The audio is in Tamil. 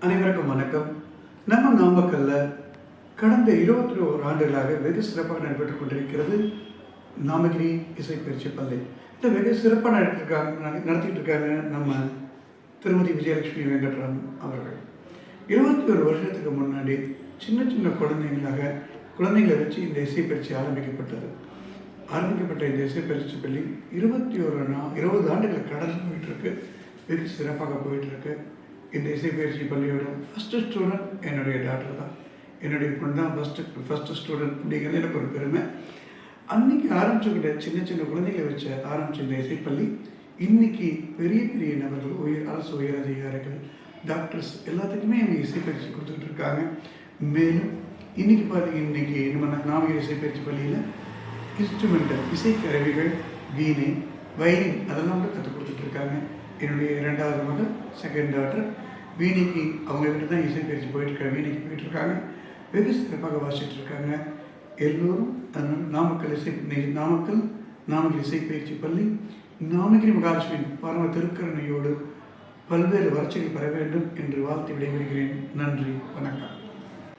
அனைவருக்கும் வணக்கம். நம்ம நாமக்கல்ல கடந்த 21 ஆண்டுகளாக வெகு சிறப்பாக நடைபெற்றுக் கொண்டிருக்கிறது நாமகிரி இசைப்பயிற்சி பள்ளி. இதை வெகு சிறப்பாக நடத்திட்டு இருக்காங்க நம்ம திருமதி விஜயலட்சுமி வெங்கட்ராமன் அவர்கள். 21 வருஷத்துக்கு முன்னாடி சின்ன சின்ன குழந்தைங்களை வச்சு இந்த இசைப்பயிற்சி ஆரம்பிக்கப்பட்ட இந்த இசைப்பயிற்சி பள்ளி 20 ஆண்டுகள் கடந்து போயிட்டுருக்கு. வெகு சிறப்பாக போயிட்டுருக்கு. இந்த இசைப்பயிற்சி பள்ளியோட ஃபஸ்ட்டு ஸ்டூடெண்ட் என்னுடைய டாக்டர் தான். என்னுடைய பொண்ணு தான் ஃபஸ்ட்டு ஸ்டூடெண்ட் அப்படிங்கிறது எனக்கு ஒரு பெருமை. அன்றைக்கி ஆரம்பிச்சுக்கிட்ட சின்ன குழந்தைகளை வச்சு ஆரம்பித்த இந்த இசைப்பள்ளி இன்னைக்கு பெரிய பெரிய நபர்கள், அரசு உயர் அதிகாரிகள், டாக்டர்ஸ் எல்லாத்துக்குமே இங்கே இசைப்பயிற்சி கொடுத்துட்டு இருக்காங்க. மேலும் இன்னைக்கு நம்ம நாமகிரி இசைப்பயிற்சி பள்ளியில் இன்ஸ்ட்ருமெண்டல் இசைக்கருவிகள், வீணை, வயலின் அதெல்லாம் கூட கற்றுக் கொடுத்துட்ருக்காங்க. என்னுடைய 2வது மகள், செகண்ட் டாக்டர், வீணைக்கு அவங்ககிட்ட தான் இசைப்பயிற்சி போயிட்டுருக்காங்க. வீணைக்கு போயிட்டுருக்காங்க. வெகு சிறப்பாக வாசிச்சுட்டு இருக்காங்க. எல்லோரும் நாமகிரி இசைப்பயிற்சி பள்ளி நாமகிரி மகாலட்சுமி பரம திருக்கருணையோடு பல்வேறு வளர்ச்சிகள் பெற வேண்டும் என்று வாழ்த்து விடைபெறுகிறேன். நன்றி, வணக்கம்.